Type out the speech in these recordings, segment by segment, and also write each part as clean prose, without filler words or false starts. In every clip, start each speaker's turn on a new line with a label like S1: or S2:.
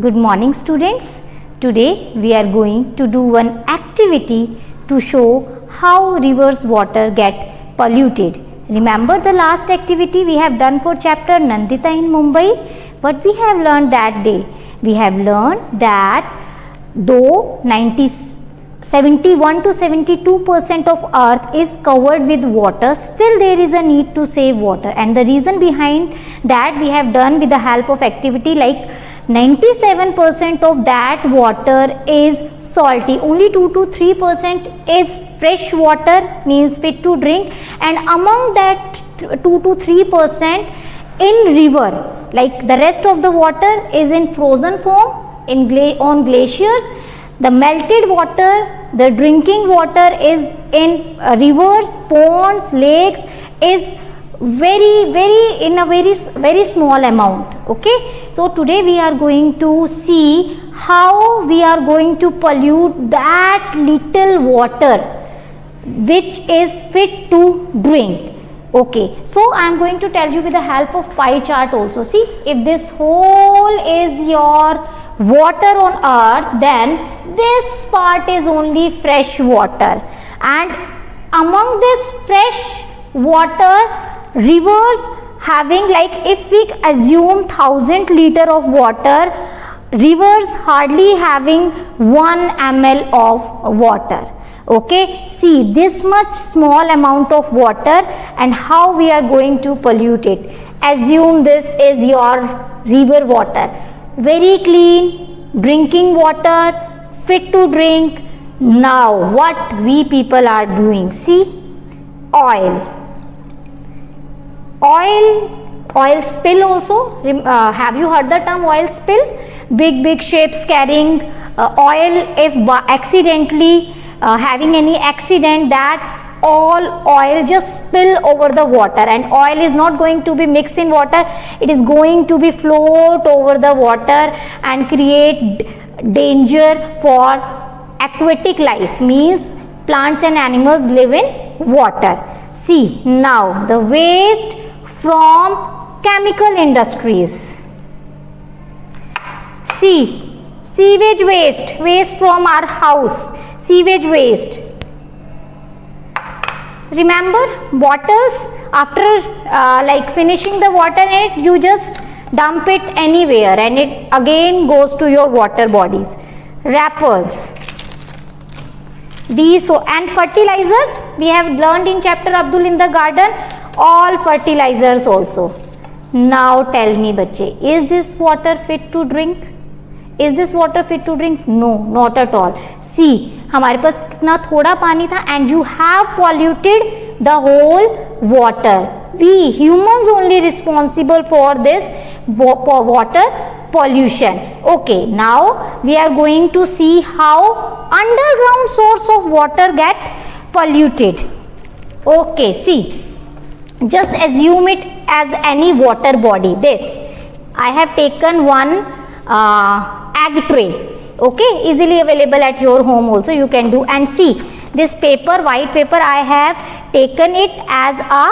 S1: Good morning students. Today we are going to do one activity to show how rivers water get polluted. Remember the last activity we have done for chapter Nandita in Mumbai? What we have learned that day? We have learned that though 71 to 72% of earth is covered with water, still there is a need to save water, and the reason behind that we have done with the help of activity like 97% of that water is salty, only 2 to 3% is fresh water, means fit to drink, and among that 2 to 3% in river, like the rest of the water is in frozen form on glaciers. The melted water, the drinking water is in rivers, ponds, lakes, is very small amount. Okay, so today we are going to see how we are going to pollute that little water which is fit to drink. Okay, so I am going to tell you with the help of pie chart also. See, if this whole is your water on earth, then this part is only fresh water, and among this fresh water, rivers having, like if we assume 1000 liter of water, rivers hardly having 1 ml of water. Okay, see this much small amount of water and how we are going to pollute it. Assume this is your river water, very clean drinking water, fit to drink. Now what we people are doing, see, oil spill also. Have you heard the term oil spill? Big ships carrying oil, if accidentally having any accident, that all oil just spill over the water, and oil is not going to be mixed in water, it is going to be float over the water and create danger for aquatic life, means plants and animals live in water. See, now the waste from chemical industries. See, sewage waste from our house, sewage waste. Remember, bottles, after like finishing the water in it, you just dump it anywhere and it again goes to your water bodies. Wrappers, these, and fertilizers we have learned in chapter Abdul in the garden, all fertilizers also. Now tell me बच्चे, is this water fit to drink? Is this water fit to drink? No, not at all. See, हमारे पास कितना थोड़ा पानी था, and you have polluted the whole water. We humans only responsible for this water pollution. Okay, now we are going to see how underground source of water get polluted. Okay, see, just assume it as any water body. This, I have taken one egg tray. Okay, easily available at your home also, you can do, and see this paper, white paper, I have taken it as a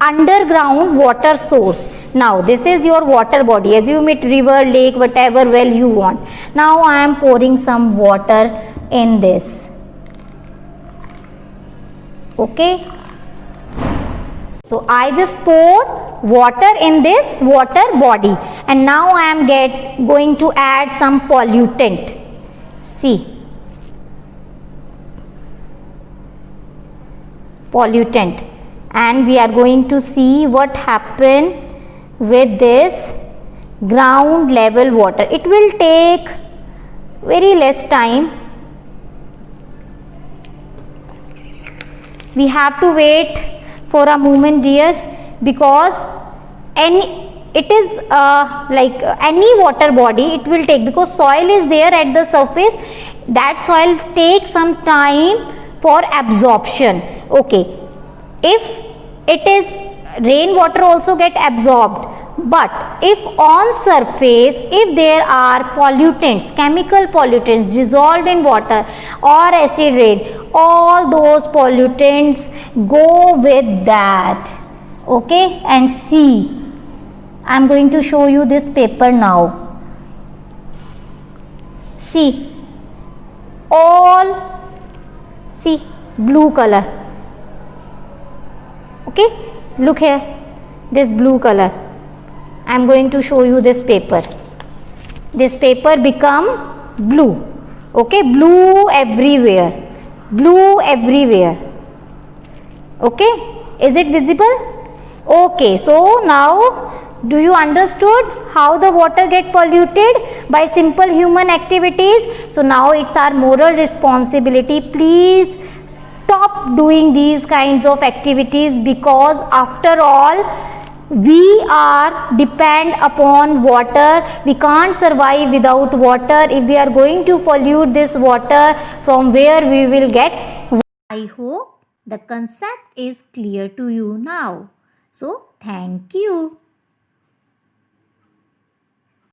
S1: underground water source. Now this is your water body, assume it river, lake, whatever well you want. Now I am pouring some water in this. Okay, so I just pour water in this water body, and now I am going to add some pollutant. See, pollutant, and we are going to see what happen with this ground level water. It will take very less time. We have to wait for a moment, dear, because it is like any water body, it will take, because soil is there at the surface, that soil takes some time for absorption. Okay, if it is rainwater also get absorbed, but if on surface, if there are pollutants, chemical pollutants dissolved in water or acid rain, all those pollutants go with that. Okay, and see, I am going to show you this paper now. See, all, see, blue color. Okay, look here, this blue color. I am going to show you this paper. This paper become blue. Okay, blue everywhere, blue everywhere. Okay, is it visible? Okay, so now do you understood how the water get polluted by simple human activities? So now it's our moral responsibility. Please stop doing these kinds of activities, because after all we are depend upon water. We can't survive without water. If we are going to pollute this water, from where we will get? I hope the concept is clear to you now. So thank you.